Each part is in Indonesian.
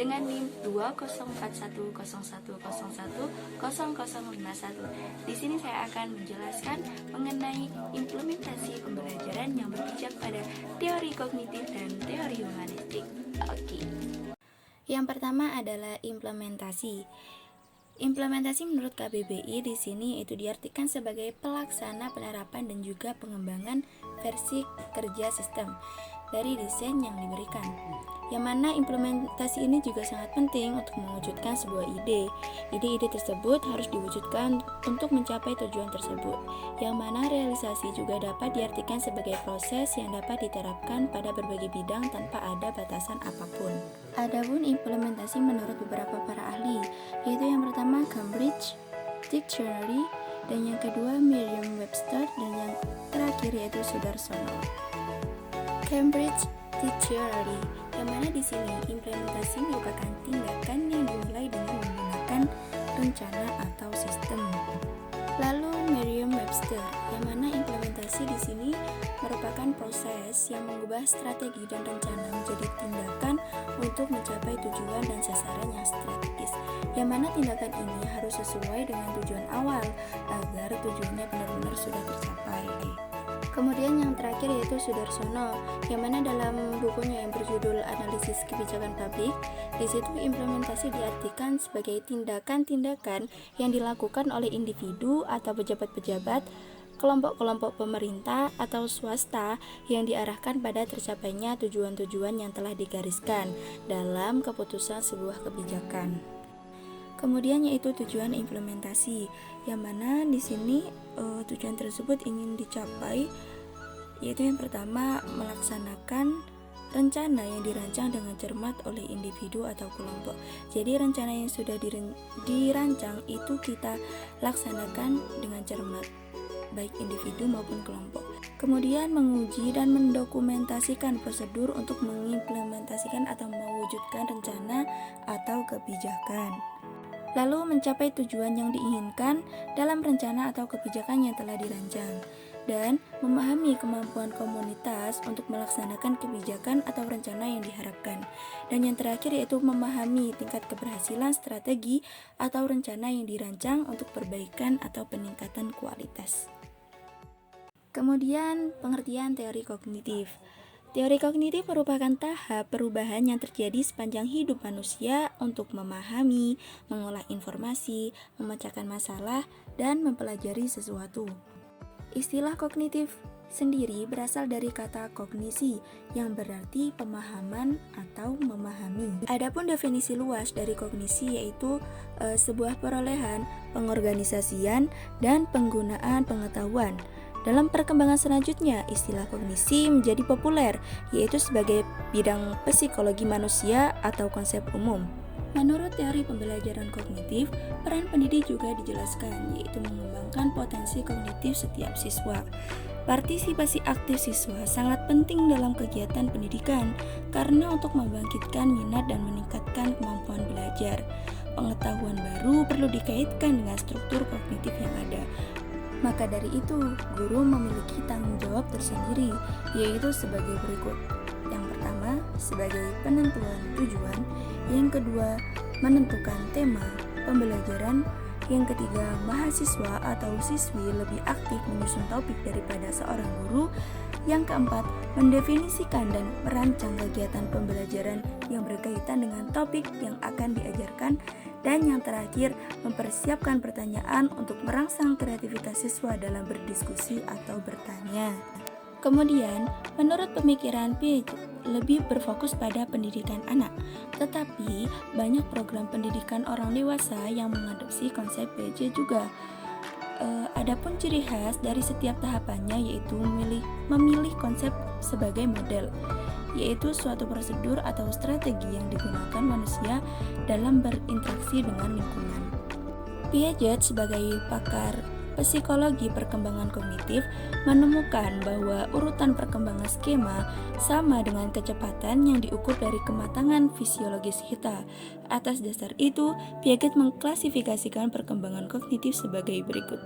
dengan NIM 2041010100051. Di sini saya akan menjelaskan mengenai implementasi pembelajaran yang berpijak pada teori kognitif dan teori humanistik. Oke. Yang pertama adalah implementasi. Implementasi menurut KBBI di sini itu diartikan sebagai pelaksana, penerapan, dan juga pengembangan versi kerja sistem dari desain yang diberikan. Yang mana implementasi ini juga sangat penting untuk mewujudkan sebuah ide. Ide-ide tersebut harus diwujudkan untuk mencapai tujuan tersebut. Yang mana realisasi juga dapat diartikan sebagai proses yang dapat diterapkan pada berbagai bidang tanpa ada batasan apapun. Adapun implementasi menurut beberapa para ahli, yaitu yang pertama Cambridge Dictionary, dan yang kedua Merriam-Webster, dan yang terakhir yaitu Sudarsono. Cambridge Dictionary, yang mana di sini implementasi merupakan tindakan yang dimulai dengan menggunakan rencana atau sistem. Lalu Merriam-Webster, yang mana implementasi di sini merupakan proses yang mengubah strategi dan rencana menjadi tindakan untuk mencapai tujuan dan sasaran yang strategis. Yang mana tindakan ini harus sesuai dengan tujuan awal agar tujuannya benar-benar sudah tercapai. Kemudian yang terakhir yaitu Sudarsono, yang mana dalam bukunya yang berjudul Analisis Kebijakan Publik, di situ implementasi diartikan sebagai tindakan-tindakan yang dilakukan oleh individu atau pejabat-pejabat, kelompok-kelompok pemerintah atau swasta yang diarahkan pada tercapainya tujuan-tujuan yang telah digariskan dalam keputusan sebuah kebijakan. Kemudian yaitu tujuan implementasi, yang mana di sini tujuan tersebut ingin dicapai, yaitu yang pertama melaksanakan rencana yang dirancang dengan cermat oleh individu atau kelompok. Jadi rencana yang sudah dirancang itu kita laksanakan dengan cermat, baik individu maupun kelompok. Kemudian menguji dan mendokumentasikan prosedur untuk mengimplementasikan atau mewujudkan rencana atau kebijakan. Lalu mencapai tujuan yang diinginkan dalam rencana atau kebijakan yang telah dirancang, dan memahami kemampuan komunitas untuk melaksanakan kebijakan atau rencana yang diharapkan. Dan yang terakhir yaitu memahami tingkat keberhasilan strategi atau rencana yang dirancang untuk perbaikan atau peningkatan kualitas. Kemudian pengertian teori kognitif. Teori kognitif merupakan tahap perubahan yang terjadi sepanjang hidup manusia untuk memahami, mengolah informasi, memecahkan masalah, dan mempelajari sesuatu. Istilah kognitif sendiri berasal dari kata kognisi yang berarti pemahaman atau memahami. Adapun definisi luas dari kognisi yaitu sebuah perolehan, pengorganisasian, dan penggunaan pengetahuan. Dalam perkembangan selanjutnya, istilah kognisi menjadi populer, yaitu sebagai bidang psikologi manusia atau konsep umum. Menurut teori pembelajaran kognitif, peran pendidik juga dijelaskan, yaitu mengembangkan potensi kognitif setiap siswa. Partisipasi aktif siswa sangat penting dalam kegiatan pendidikan, karena untuk membangkitkan minat dan meningkatkan kemampuan belajar. Pengetahuan baru perlu dikaitkan dengan struktur kognitif yang ada. Maka dari itu, guru memiliki tanggung jawab tersendiri, yaitu sebagai berikut. Yang pertama, sebagai penentuan tujuan. Yang kedua, menentukan tema pembelajaran. Yang ketiga, mahasiswa atau siswi lebih aktif menyusun topik daripada seorang guru. Yang keempat, mendefinisikan dan merancang kegiatan pembelajaran yang berkaitan dengan topik yang akan diajarkan. Dan yang terakhir, mempersiapkan pertanyaan untuk merangsang kreativitas siswa dalam berdiskusi atau bertanya. Kemudian, menurut pemikiran Piaget, lebih berfokus pada pendidikan anak, tetapi banyak program pendidikan orang dewasa yang mengadopsi konsep Piaget juga. Adapun ciri khas dari setiap tahapannya yaitu memilih konsep sebagai model, yaitu suatu prosedur atau strategi yang digunakan manusia dalam berinteraksi dengan lingkungan. Piaget sebagai pakar psikologi perkembangan kognitif menemukan bahwa urutan perkembangan skema sama dengan kecepatan yang diukur dari kematangan fisiologis kita. Atas dasar itu, Piaget mengklasifikasikan perkembangan kognitif sebagai berikut,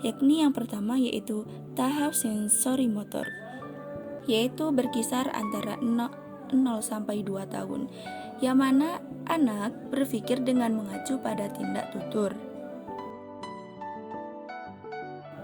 yakni yang pertama yaitu tahap sensori motor, yaitu berkisar antara 0 0 sampai 2 tahun, yang mana anak berpikir dengan mengacu pada tindak tutur.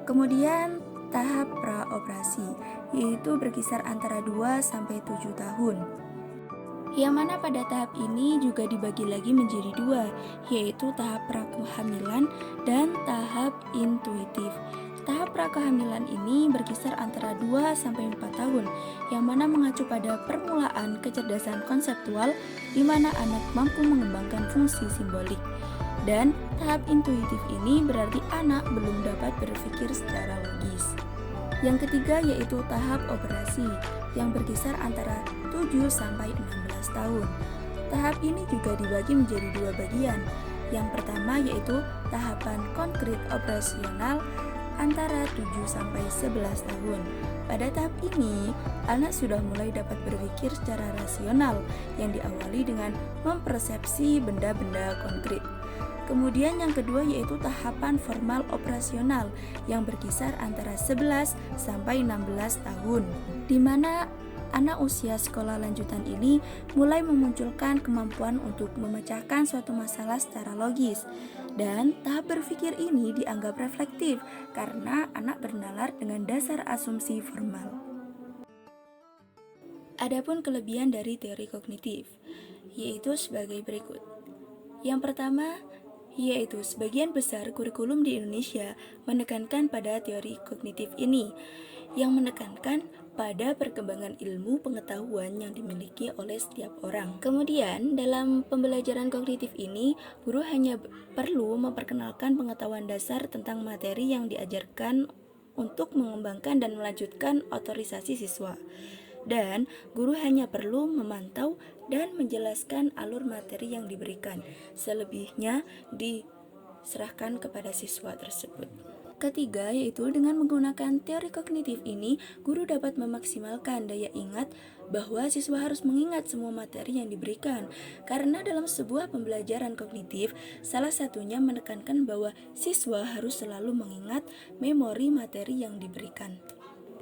Kemudian tahap praoperasi, yaitu berkisar antara 2 sampai 7 tahun. Yang mana pada tahap ini juga dibagi lagi menjadi dua, yaitu tahap prakehamilan dan tahap intuitif. Tahap prakehamilan ini berkisar antara 2 sampai 4 tahun, yang mana mengacu pada permulaan kecerdasan konseptual di mana anak mampu mengembangkan fungsi simbolik. Dan tahap intuitif ini berarti anak belum dapat berpikir secara logis. Yang ketiga yaitu tahap operasi yang berkisar antara 7 sampai 16 tahun. Tahap ini juga dibagi menjadi dua bagian. Yang pertama yaitu tahapan konkret operasional antara 7 sampai 11 tahun. Pada tahap ini, anak sudah mulai dapat berpikir secara rasional yang diawali dengan mempersepsi benda-benda konkret. Kemudian yang kedua yaitu tahapan formal operasional yang berkisar antara 11 sampai 16 tahun, di mana anak usia sekolah lanjutan ini mulai memunculkan kemampuan untuk memecahkan suatu masalah secara logis. Dan tahap berpikir ini dianggap reflektif karena anak bernalar dengan dasar asumsi formal. Adapun kelebihan dari teori kognitif yaitu sebagai berikut. Yang pertama, yaitu sebagian besar kurikulum di Indonesia menekankan pada teori kognitif ini, yang menekankan pada perkembangan ilmu pengetahuan yang dimiliki oleh setiap orang. Kemudian, dalam pembelajaran kognitif ini, guru hanya perlu memperkenalkan pengetahuan dasar tentang materi yang diajarkan untuk mengembangkan dan melanjutkan otorisasi siswa. Dan guru hanya perlu memantau dan menjelaskan alur materi yang diberikan. Selebihnya diserahkan kepada siswa tersebut. Ketiga, yaitu dengan menggunakan teori kognitif ini, guru dapat memaksimalkan daya ingat bahwa siswa harus mengingat semua materi yang diberikan. Karena dalam sebuah pembelajaran kognitif, salah satunya menekankan bahwa siswa harus selalu mengingat memori materi yang diberikan.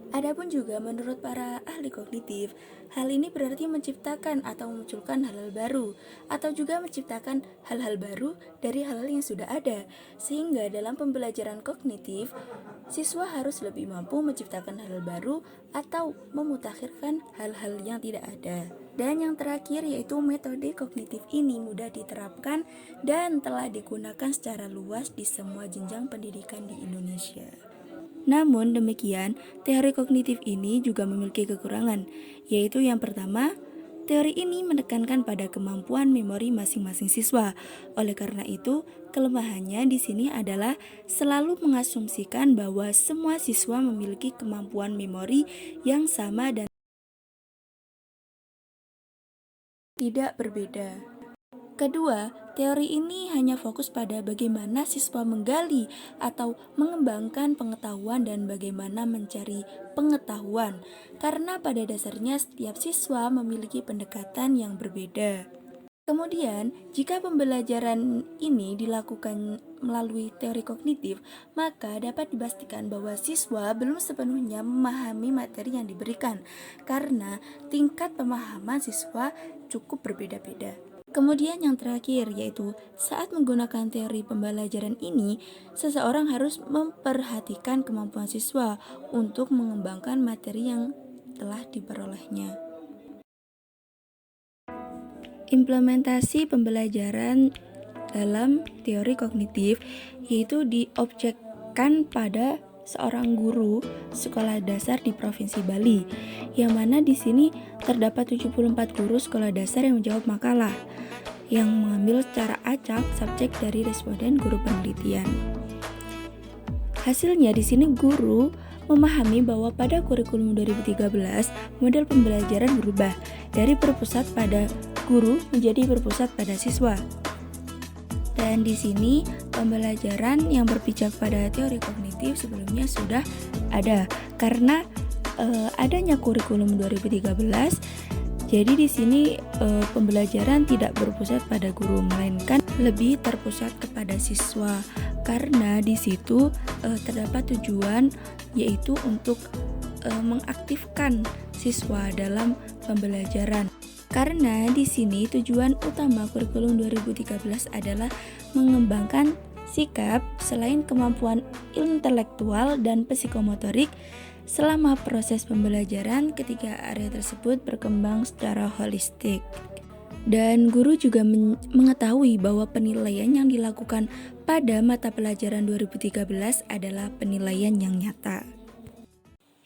Adapun juga menurut para ahli kognitif, hal ini berarti menciptakan atau memunculkan hal-hal baru, atau juga menciptakan hal-hal baru dari hal-hal yang sudah ada. Sehingga dalam pembelajaran kognitif, siswa harus lebih mampu menciptakan hal-hal baru atau memutakhirkan hal-hal yang tidak ada. Dan yang terakhir yaitu metode kognitif ini mudah diterapkan dan telah digunakan secara luas di semua jenjang pendidikan di Indonesia. Namun demikian, teori kognitif ini juga memiliki kekurangan, yaitu yang pertama, teori ini menekankan pada kemampuan memori masing-masing siswa. Oleh karena itu, kelemahannya di sini adalah selalu mengasumsikan bahwa semua siswa memiliki kemampuan memori yang sama dan tidak berbeda. Kedua, teori ini hanya fokus pada bagaimana siswa menggali atau mengembangkan pengetahuan dan bagaimana mencari pengetahuan, karena pada dasarnya setiap siswa memiliki pendekatan yang berbeda. Kemudian, jika pembelajaran ini dilakukan melalui teori kognitif, maka dapat dipastikan bahwa siswa belum sepenuhnya memahami materi yang diberikan, karena tingkat pemahaman siswa cukup berbeda-beda. Kemudian yang terakhir yaitu saat menggunakan teori pembelajaran ini, seseorang harus memperhatikan kemampuan siswa untuk mengembangkan materi yang telah diperolehnya. Implementasi pembelajaran dalam teori kognitif yaitu diobjekkan pada seorang guru sekolah dasar di Provinsi Bali, yang mana di sini terdapat 74 guru sekolah dasar yang menjawab makalah yang mengambil secara acak subjek dari responden guru penelitian. Hasilnya di sini guru memahami bahwa pada kurikulum 2013 model pembelajaran berubah dari berpusat pada guru menjadi berpusat pada siswa. Dan di sini pembelajaran yang berpijak pada teori kognitif sebelumnya sudah ada karena adanya kurikulum 2013. Jadi di sini pembelajaran tidak berpusat pada guru melainkan lebih terpusat kepada siswa karena di situ terdapat tujuan yaitu untuk mengaktifkan siswa dalam pembelajaran. Karena di sini tujuan utama kurikulum 2013 adalah mengembangkan sikap selain kemampuan intelektual dan psikomotorik selama proses pembelajaran. Ketiga area tersebut berkembang secara holistik. Dan guru juga mengetahui bahwa penilaian yang dilakukan pada mata pelajaran 2013 adalah penilaian yang nyata.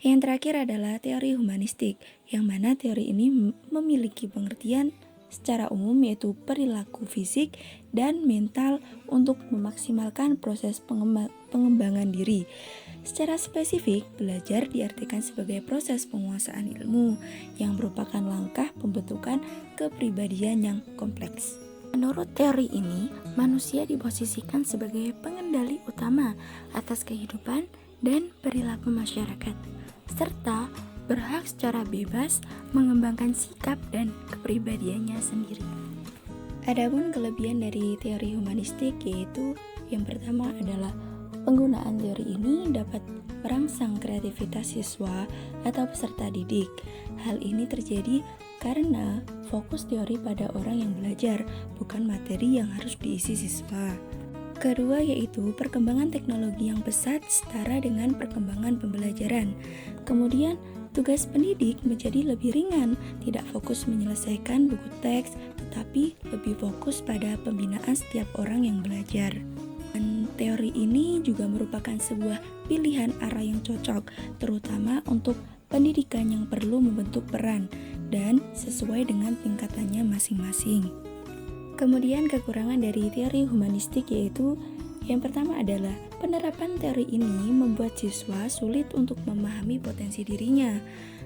Yang terakhir adalah teori humanistik, yang mana teori ini memiliki pengertian secara umum yaitu perilaku fisik dan mental untuk memaksimalkan proses pengembangan diri. Secara spesifik, belajar diartikan sebagai proses penguasaan ilmu yang merupakan langkah pembentukan kepribadian yang kompleks. Menurut teori ini, manusia diposisikan sebagai pengendali utama atas kehidupan dan perilaku masyarakat, serta berhak secara bebas mengembangkan sikap dan kepribadiannya sendiri. Adapun kelebihan dari teori humanistik yaitu yang pertama adalah penggunaan teori ini dapat merangsang kreativitas siswa atau peserta didik. Hal ini terjadi karena fokus teori pada orang yang belajar, bukan materi yang harus diisi siswa. Kedua yaitu perkembangan teknologi yang pesat setara dengan perkembangan pembelajaran. Kemudian tugas pendidik menjadi lebih ringan, tidak fokus menyelesaikan buku teks, tetapi lebih fokus pada pembinaan setiap orang yang belajar. Dan teori ini juga merupakan sebuah pilihan arah yang cocok, terutama untuk pendidikan yang perlu membentuk peran dan sesuai dengan tingkatannya masing-masing. Kemudian kekurangan dari teori humanistik yaitu yang pertama adalah penerapan teori ini membuat siswa sulit untuk memahami potensi dirinya.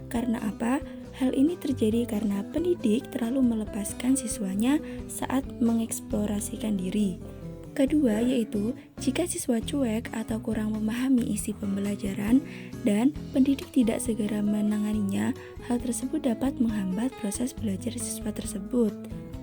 Karena apa? Hal ini terjadi karena pendidik terlalu melepaskan siswanya saat mengeksplorasikan diri. Kedua yaitu jika siswa cuek atau kurang memahami isi pembelajaran dan pendidik tidak segera menanganinya, hal tersebut dapat menghambat proses belajar siswa tersebut.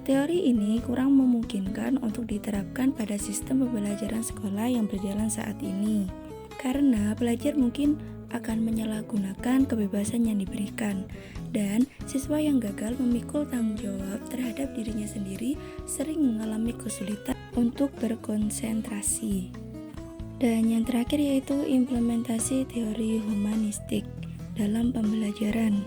Teori ini kurang memungkinkan untuk diterapkan pada sistem pembelajaran sekolah yang berjalan saat ini, karena pelajar mungkin akan menyalahgunakan kebebasan yang diberikan, dan siswa yang gagal memikul tanggung jawab terhadap dirinya sendiri sering mengalami kesulitan untuk berkonsentrasi. Dan yang terakhir yaitu implementasi teori humanistik dalam pembelajaran,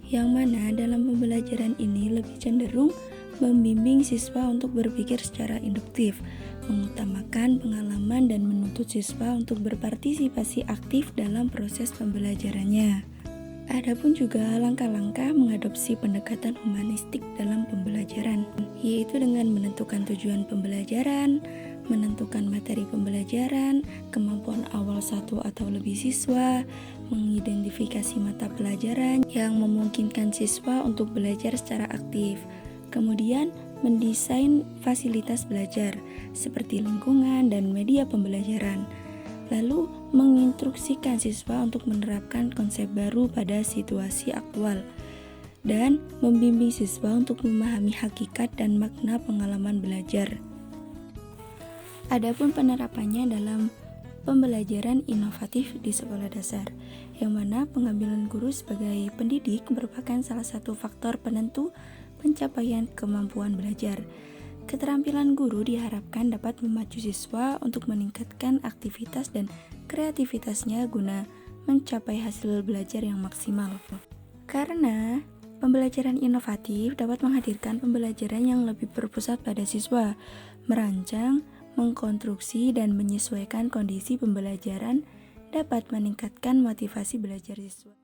yang mana dalam pembelajaran ini lebih cenderung membimbing siswa untuk berpikir secara induktif, mengutamakan pengalaman dan menuntut siswa untuk berpartisipasi aktif dalam proses pembelajarannya. Adapun juga langkah-langkah mengadopsi pendekatan humanistik dalam pembelajaran, yaitu dengan menentukan tujuan pembelajaran, menentukan materi pembelajaran, kemampuan awal satu atau lebih siswa, mengidentifikasi mata pelajaran yang memungkinkan siswa untuk belajar secara aktif, kemudian mendesain fasilitas belajar seperti lingkungan dan media pembelajaran, lalu menginstruksikan siswa untuk menerapkan konsep baru pada situasi aktual, dan membimbing siswa untuk memahami hakikat dan makna pengalaman belajar. Adapun penerapannya dalam pembelajaran inovatif di sekolah dasar, yang mana pengambilan guru sebagai pendidik merupakan salah satu faktor penentu pencapaian kemampuan belajar. Keterampilan guru diharapkan dapat memacu siswa untuk meningkatkan aktivitas dan kreativitasnya guna mencapai hasil belajar yang maksimal. Karena pembelajaran inovatif dapat menghadirkan pembelajaran yang lebih berpusat pada siswa, merancang, mengkonstruksi, dan menyesuaikan kondisi pembelajaran dapat meningkatkan motivasi belajar siswa.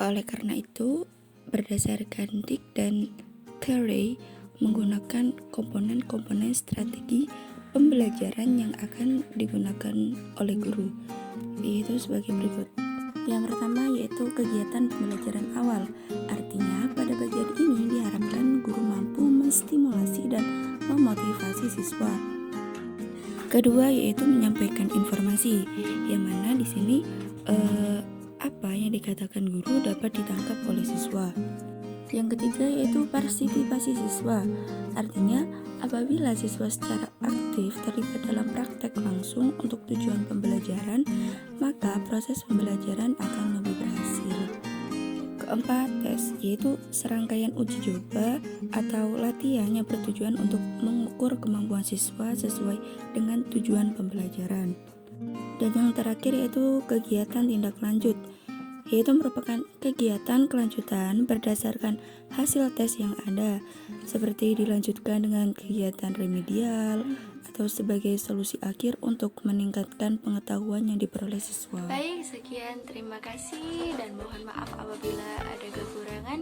Oleh karena itu, berdasarkan Dick dan Carey menggunakan komponen-komponen strategi pembelajaran yang akan digunakan oleh guru, yaitu sebagai berikut. Yang pertama yaitu kegiatan pembelajaran awal, artinya pada bagian ini diharapkan guru mampu menstimulasi dan memotivasi siswa. Kedua yaitu menyampaikan informasi, yang mana di sini apa yang dikatakan guru dapat ditangkap oleh siswa. Yang ketiga yaitu partisipasi siswa, artinya apabila siswa secara aktif terlibat dalam praktek langsung untuk tujuan pembelajaran, maka proses pembelajaran akan lebih berhasil. keempat, tes, yaitu serangkaian uji coba atau latihan yang bertujuan untuk mengukur kemampuan siswa sesuai dengan tujuan pembelajaran. Dan yang terakhir yaitu kegiatan tindak lanjut, yaitu merupakan kegiatan kelanjutan berdasarkan hasil tes yang ada, seperti dilanjutkan dengan kegiatan remedial atau sebagai solusi akhir untuk meningkatkan pengetahuan yang diperoleh siswa. Baik, sekian, terima kasih dan mohon maaf apabila ada kekurangan.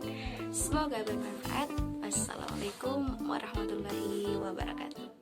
Semoga bermanfaat. Wassalamualaikum warahmatullahi wabarakatuh.